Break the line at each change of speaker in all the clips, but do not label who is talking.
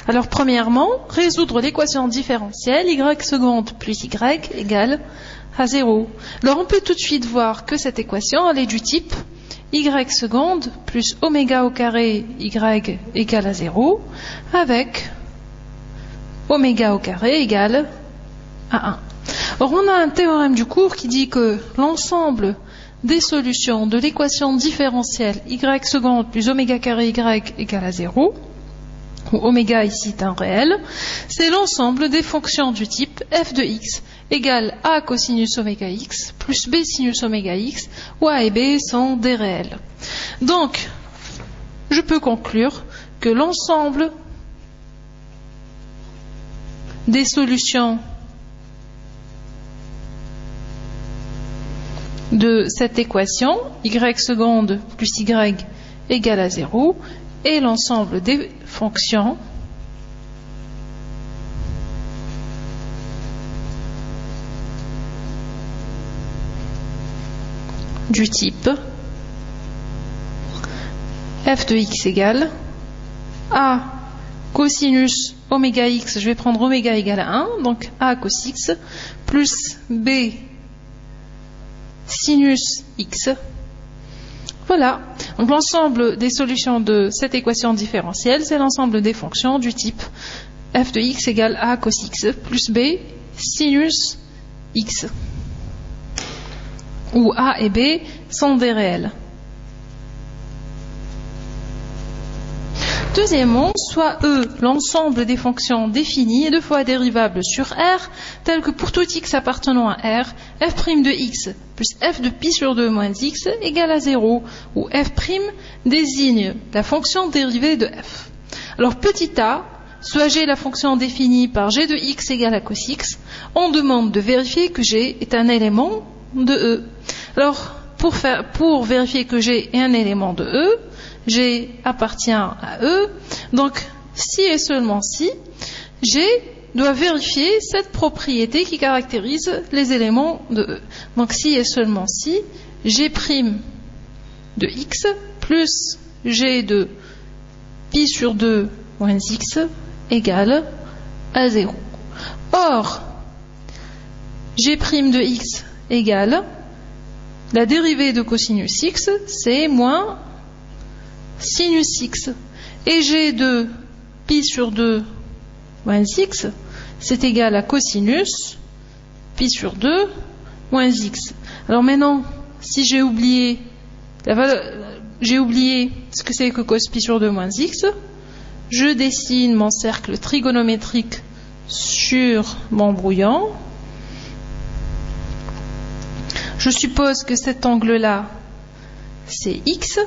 Alors premièrement, résoudre l'équation différentielle y seconde plus y égale à 0. Alors on peut tout de suite voir que cette équation elle est du type y seconde plus oméga au carré y égale à 0 avec oméga au carré égale à 1. Or on a un théorème du cours qui dit que l'ensemble des solutions de l'équation différentielle y seconde plus oméga carré y égale à 0, où oméga ici est un réel, c'est l'ensemble des fonctions du type f de x égale a cosinus oméga x plus b sinus oméga x, où a et b sont des réels. Donc, je peux conclure que l'ensemble des solutions de cette équation y seconde plus y égale à 0 et l'ensemble des fonctions du type f de x égale a cosinus oméga x, je vais prendre oméga égale à 1, donc a cos x, plus b sinus x. Voilà, donc l'ensemble des solutions de cette équation différentielle, c'est l'ensemble des fonctions du type f de x égale a cos x plus b sinus x, où a et b sont des réels. Deuxièmement, soit E, l'ensemble des fonctions définies et deux fois dérivables sur R, telles que pour tout x appartenant à R, f' de x plus f de pi sur 2 moins x égale à 0, où f' désigne la fonction dérivée de f. Alors petit a, soit g la fonction définie par g de x égale à cos x, on demande de vérifier que g est un élément de E. Alors pour vérifier que g est un élément de E, G appartient à E, donc si et seulement si, G doit vérifier cette propriété qui caractérise les éléments de E. Donc si et seulement si, G' de x plus G de pi sur 2 moins x égale à 0. Or, G' de x égale la dérivée de cosinus x, c'est moins sinus x, et g de pi sur 2 moins x, c'est égal à cosinus pi sur 2 moins x. Alors maintenant, si j'ai oublié ce que c'est que cos pi sur 2 moins x, je dessine mon cercle trigonométrique sur mon brouillon. Je suppose que cet angle-là, c'est x.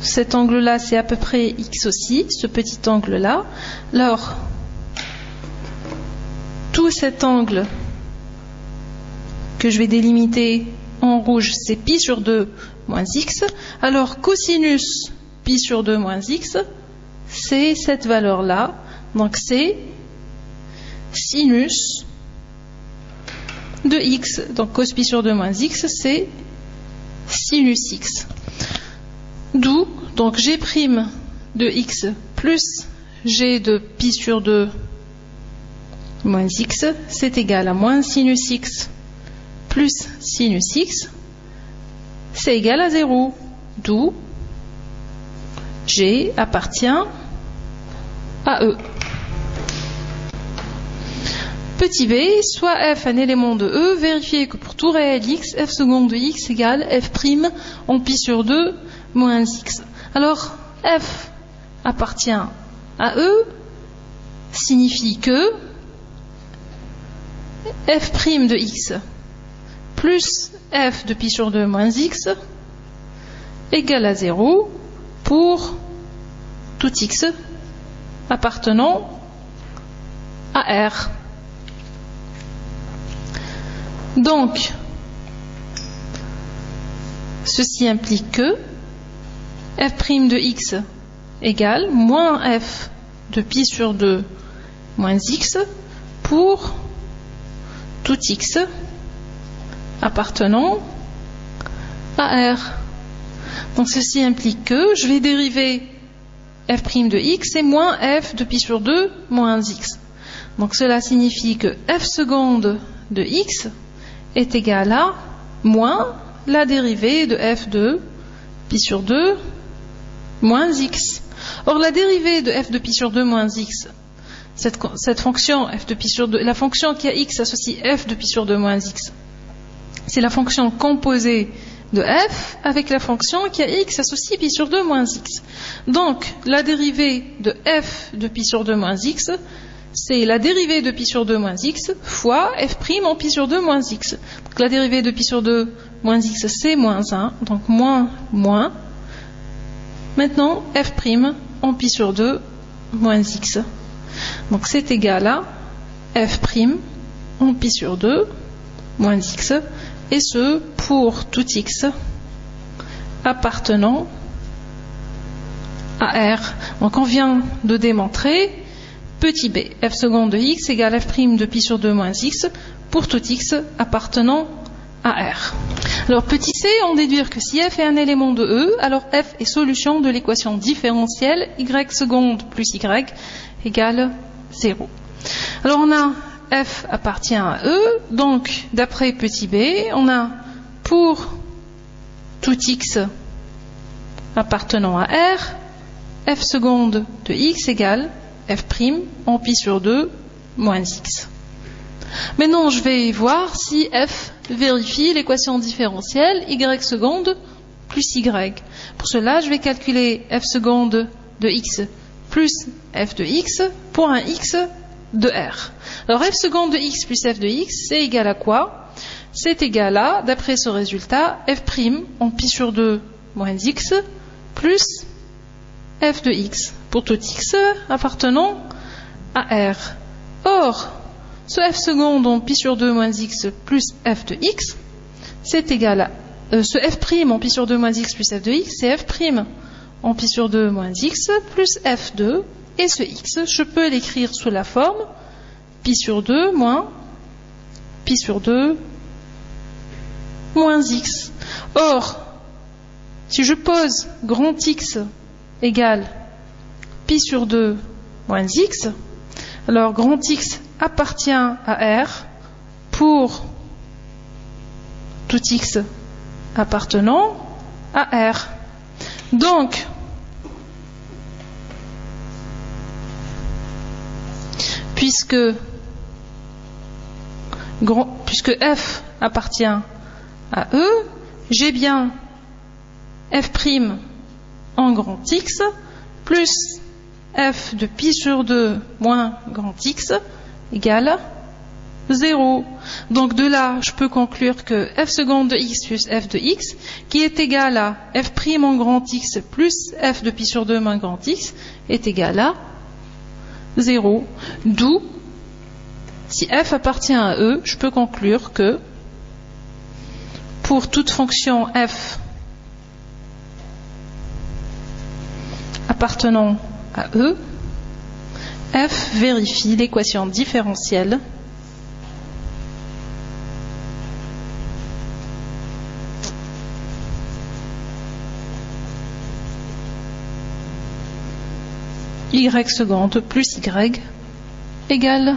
Cet angle-là, c'est à peu près x aussi, ce petit angle-là. Alors, tout cet angle que je vais délimiter en rouge, c'est pi sur 2 moins x. Alors, cosinus pi sur 2 moins x, c'est cette valeur-là. Donc, c'est sinus de x. Donc, cos pi sur 2 moins x, c'est sinus x. D'où, donc, g' de x plus g de pi sur 2 moins x, c'est égal à moins sinus x plus sinus x, c'est égal à 0. D'où, g appartient à E. Petit b, soit f un élément de E, vérifiez que pour tout réel x, f seconde de x égale f' en pi sur 2 moins x. Alors, f appartient à E signifie que f' de x plus f de pi sur 2 moins x égale à 0 pour tout x appartenant à R. Donc, ceci implique que f' de x égale moins f de pi sur 2 moins x pour tout x appartenant à R. Donc ceci implique que je vais dériver f' de x est moins f de pi sur 2 moins x. Donc cela signifie que f seconde de x est égal à moins la dérivée de f de pi sur 2 moins x. Or la dérivée de f de pi sur 2 moins x, cette fonction f de pi sur 2, la fonction qui a x associe f de pi sur 2 moins x, c'est la fonction composée de f avec la fonction qui a x associe pi sur 2 moins x. Donc la dérivée de f de pi sur 2 moins x, c'est la dérivée de pi sur 2 moins x fois f' en pi sur 2 moins x. Donc la dérivée de pi sur 2 moins x, c'est moins 1, donc moins. Maintenant, f' en pi sur 2 moins x. Donc c'est égal à f' en pi sur 2 moins x, et ce pour tout x appartenant à R. Donc on vient de démontrer petit b, f seconde de x égale f' de pi sur 2 moins x pour tout x appartenant à R. Alors petit c, on déduit que si f est un élément de E, alors f est solution de l'équation différentielle y seconde plus y égale 0. Alors on a f appartient à E, donc d'après petit b, on a pour tout x appartenant à R, f seconde de x égale f' en pi sur 2 moins x. Maintenant, je vais voir si f vérifie l'équation différentielle y seconde plus y. Pour cela, je vais calculer f seconde de x plus f de x pour un x de R. Alors f seconde de x plus f de x, c'est égal à quoi? C'est égal à, d'après ce résultat, f' en pi sur 2 moins x plus f de x pour tout x appartenant à R. Or, ce f seconde en pi sur 2 moins x plus f de x, c'est égal à ce f' en pi sur 2 moins x plus f de x, c'est f' en pi sur 2 moins x plus f2, et ce x, je peux l'écrire sous la forme pi sur 2 moins pi sur 2 moins x. Or, si je pose grand x égale pi sur 2 moins x, alors grand x appartient à R pour tout x appartenant à R. Donc, puisque f appartient à E, j'ai bien f' en grand x plus f de pi sur 2 moins grand x égale 0. Donc de là, je peux conclure que f seconde de x plus f de x, qui est égal à f' en grand x plus f de pi sur 2 moins grand x, est égal à 0. D'où, si f appartient à E, je peux conclure que pour toute fonction f appartenant à E, f vérifie l'équation différentielle y seconde plus y égale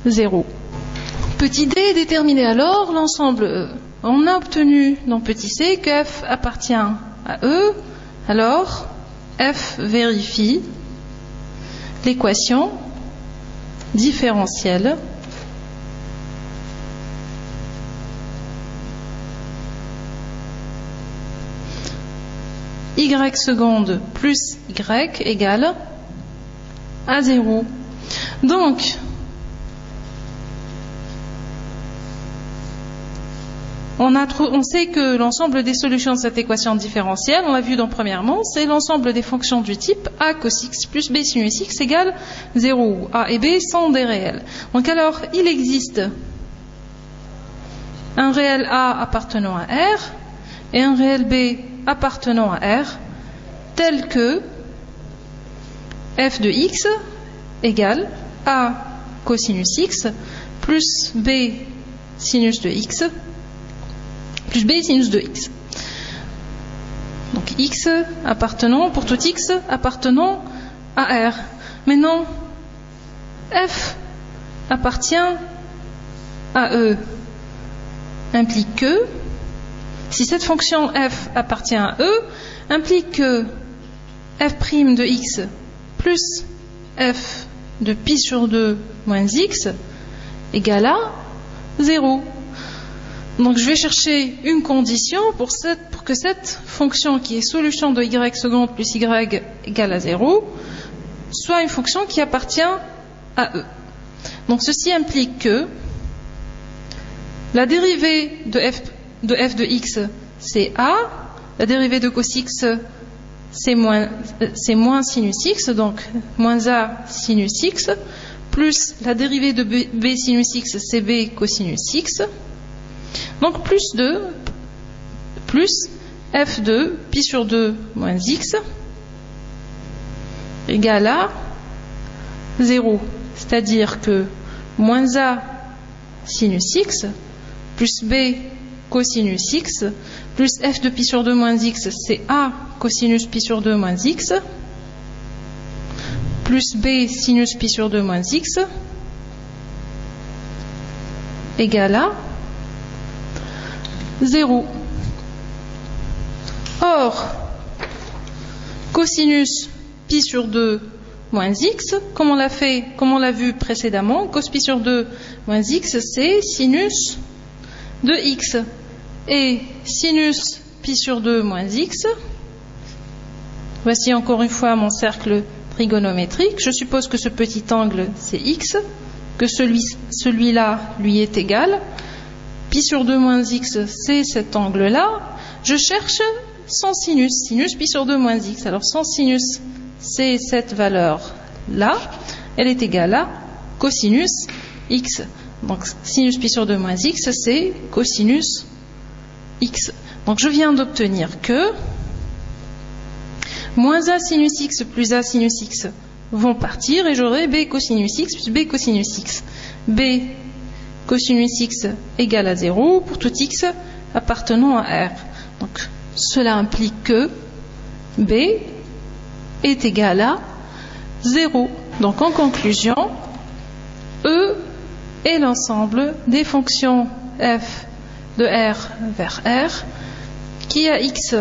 0. Petit d déterminer alors l'ensemble E. On a obtenu dans petit c que f appartient à E, alors f vérifie l'équation différentielle y seconde plus y égale à 0. Donc, on sait que l'ensemble des solutions de cette équation différentielle, on l'a vu dans premièrement, c'est l'ensemble des fonctions du type a cos x plus b sinus x égale 0, où a et b sont des réels. Donc alors, il existe un réel a appartenant à R et un réel b appartenant à R, tel que f de x égale a cosinus x plus b sinus de x plus b sinus de x. Donc x appartenant, pour tout x appartenant à R. Mais non, f appartient à E. Implique que, si cette fonction f appartient à E, implique que f' de x plus f de pi sur 2 moins x égale à 0. Donc je vais chercher une condition pour que cette fonction qui est solution de y seconde plus y égale à 0 soit une fonction qui appartient à E. Donc ceci implique que la dérivée de f de x c'est a, la dérivée de cos x c'est moins sinus x, donc moins a sinus x, plus la dérivée de b sinus x c'est b cosinus x, donc plus f de pi sur 2 moins x égale à 0, c'est-à-dire que moins a sinus x plus b cosinus x plus f de pi sur 2 moins x c'est a cosinus pi sur 2 moins x plus b sinus pi sur 2 moins x égale à 0. Or, cosinus pi sur 2 moins x, comme on l'a vu précédemment, cos pi sur 2 moins x, c'est sinus de x. Et sinus pi sur 2 moins x, voici encore une fois mon cercle trigonométrique. Je suppose que ce petit angle, c'est x, que celui-là lui est égal. Pi sur 2 moins x, c'est cet angle-là. Je cherche son sinus, sinus pi sur 2 moins x. Alors son sinus, c'est cette valeur-là. Elle est égale à cosinus x. Donc sinus pi sur 2 moins x, c'est cosinus x. Donc je viens d'obtenir que moins a sinus x plus a sinus x vont partir et j'aurai b cosinus x plus b cosinus x. B cosinus x égale à 0 pour tout x appartenant à R. Donc cela implique que b est égal à 0. Donc en conclusion, E est l'ensemble des fonctions f de R vers R qui à x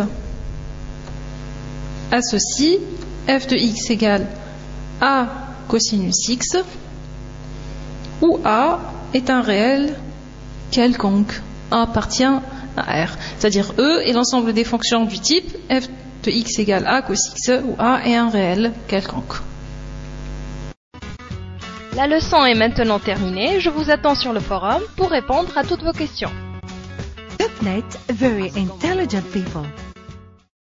associe f de x égale a cosinus x où a est un réel quelconque, a appartient à R. C'est-à-dire E est l'ensemble des fonctions du type f de x égale a cos x où a est un réel quelconque.
La leçon est maintenant terminée. Je vous attends sur le forum pour répondre à toutes vos questions.
.NET, very intelligent people.